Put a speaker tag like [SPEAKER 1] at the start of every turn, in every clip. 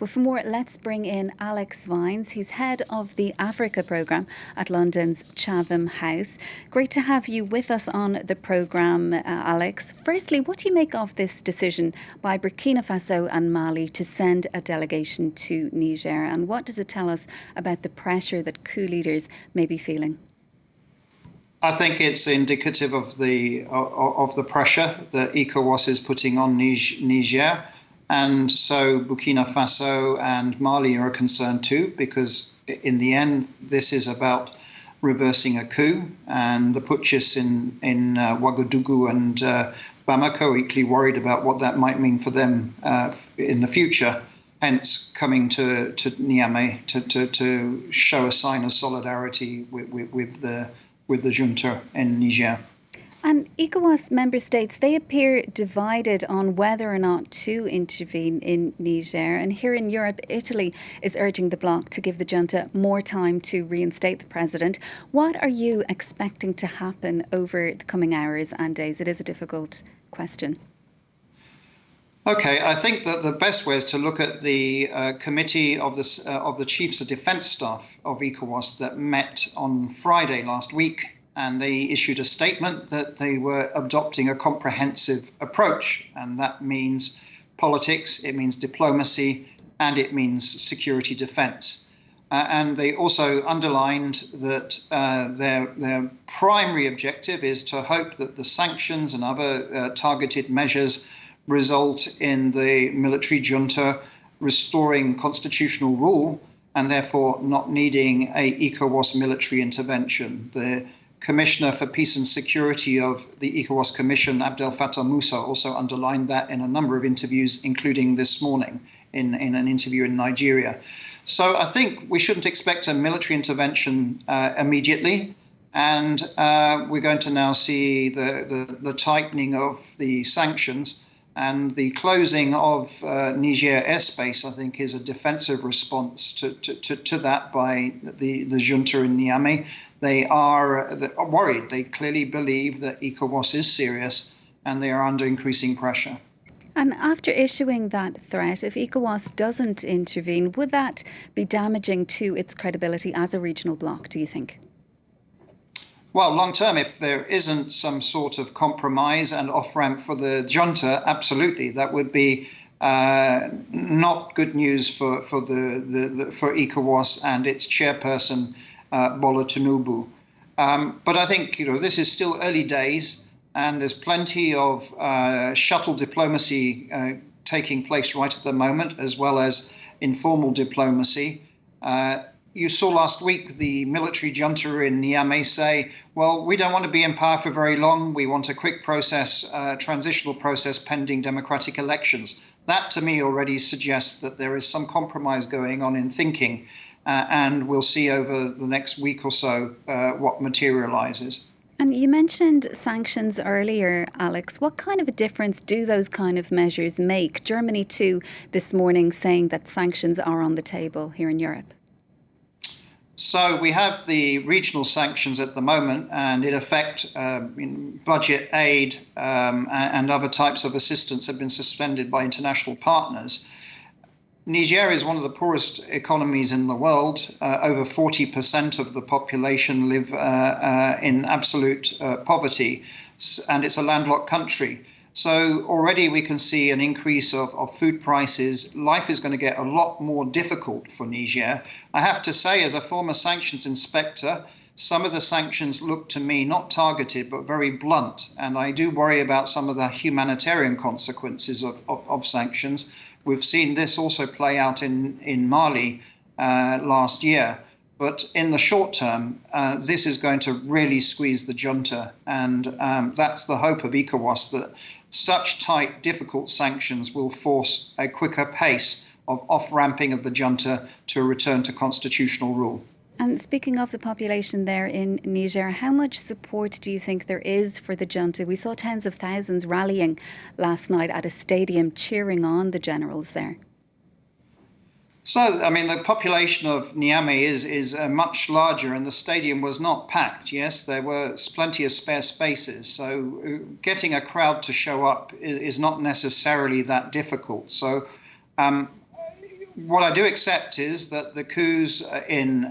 [SPEAKER 1] Well, for more, let's bring in Alex Vines. He's head of the Africa programme at London's Chatham House. Great to have you with us on the programme, Alex. Firstly, what do you make of this decision by Burkina Faso and Mali to send a delegation to Niger? And what does it tell us about the pressure that coup leaders may be feeling?
[SPEAKER 2] I think it's indicative of the pressure that ECOWAS is putting on Niger, and so Burkina Faso and Mali are concerned too, because in the end this is about reversing a coup, and the putschists in Ouagadougou and Bamako are equally worried about what that might mean for them in the future. Hence, coming to Niamey to show a sign of solidarity with the junta in Niger.
[SPEAKER 1] And ECOWAS member states, they appear divided on whether or not to intervene in Niger. And here in Europe, Italy is urging the bloc to give the junta more time to reinstate the president. What are you expecting to happen over the coming hours and days? It is a difficult question.
[SPEAKER 2] Okay, I think that the best way is to look at the committee of the chiefs of defence staff of ECOWAS that met on Friday last week, and they issued a statement that they were adopting a comprehensive approach, and that means politics, it means diplomacy, and it means security defence. And they also underlined that their primary objective is to hope that the sanctions and other targeted measures result in the military junta restoring constitutional rule and therefore not needing a ECOWAS military intervention. The Commissioner for Peace and Security of the ECOWAS Commission, Abdel Fattah Musa, also underlined that in a number of interviews, including this morning in an interview in Nigeria. So I think we shouldn't expect a military intervention immediately. And we're going to now see the tightening of the sanctions. And the closing of Niger airspace, I think, is a defensive response to that by the junta in Niamey. They are worried. They clearly believe that ECOWAS is serious and they are under increasing pressure.
[SPEAKER 1] And after issuing that threat, if ECOWAS doesn't intervene, would that be damaging to its credibility as a regional bloc, do you think?
[SPEAKER 2] Well, long term, if there isn't some sort of compromise and off-ramp for the junta, absolutely, that would be not good news for ECOWAS and its chairperson, Bola Tinubu. But I think this is still early days, and there's plenty of shuttle diplomacy taking place right at the moment, as well as informal diplomacy. You saw last week the military junta in Niamey say, well, we don't want to be in power for very long. We want a quick process, transitional process pending democratic elections. That to me already suggests that there is some compromise going on in thinking. And we'll see over the next week or so what materializes.
[SPEAKER 1] And you mentioned sanctions earlier, Alex. What kind of a difference do those kind of measures make? Germany too this morning saying that sanctions are on the table here in Europe.
[SPEAKER 2] So we have the regional sanctions at the moment, and in effect, budget aid and other types of assistance have been suspended by international partners. Niger is one of the poorest economies in the world. Over 40% of the population live in absolute poverty, and it's a landlocked country. So already we can see an increase of food prices. Life is going to get a lot more difficult for Niger. I have to say, as a former sanctions inspector, some of the sanctions look to me not targeted, but very blunt. And I do worry about some of the humanitarian consequences of sanctions. We've seen this also play out in Mali last year. But in the short term, this is going to really squeeze the junta. And that's the hope of ECOWAS, that such tight, difficult sanctions will force a quicker pace of off-ramping of the junta to a return to constitutional rule.
[SPEAKER 1] And speaking of the population there in Niger, how much support do you think there is for the junta? We saw tens of thousands rallying last night at a stadium cheering on the generals there.
[SPEAKER 2] So, I mean, the population of Niamey is much larger, and the stadium was not packed. Yes, there were plenty of spare spaces. So getting a crowd to show up is not necessarily that difficult. So what I do accept is that the coups in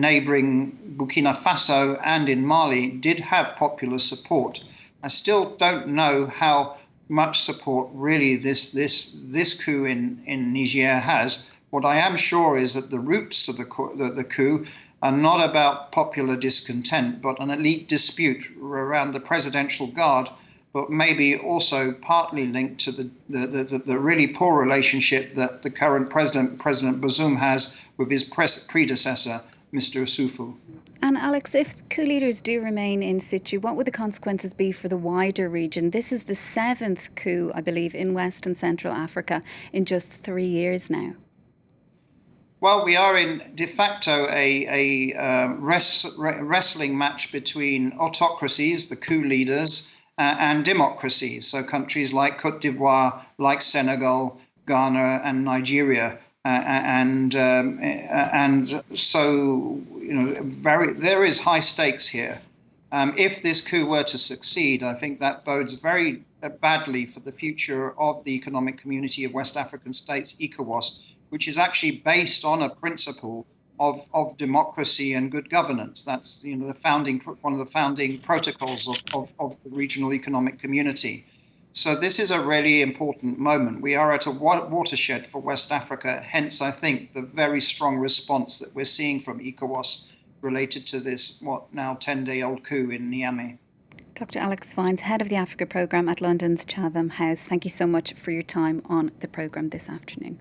[SPEAKER 2] neighbouring Burkina Faso and in Mali did have popular support. I still don't know how much support really this coup in Niger has. What I am sure is that the roots to the coup are not about popular discontent, but an elite dispute around the presidential guard, but maybe also partly linked to the really poor relationship that the current President Bazoum, has with his predecessor, Mr. Issoufou.
[SPEAKER 1] And Alex, if coup leaders do remain in situ, what would the consequences be for the wider region? This is the 7th coup, I believe, in West and Central Africa in just 3 years now.
[SPEAKER 2] Well, we are in de facto a wrestling match between autocracies, the coup leaders, and democracies. So countries like Côte d'Ivoire, like Senegal, Ghana, and Nigeria. And so, there is high stakes here. If this coup were to succeed, I think that bodes very badly for the future of the Economic Community of West African States, ECOWAS, which is actually based on a principle of democracy and good governance. That's one of the founding protocols of the regional economic community. So this is a really important moment. We are at a watershed for West Africa. Hence, I think the very strong response that we're seeing from ECOWAS related to this, now 10-day-old coup in Niamey.
[SPEAKER 1] Dr. Alex Vines, head of the Africa programme at London's Chatham House. Thank you so much for your time on the programme this afternoon.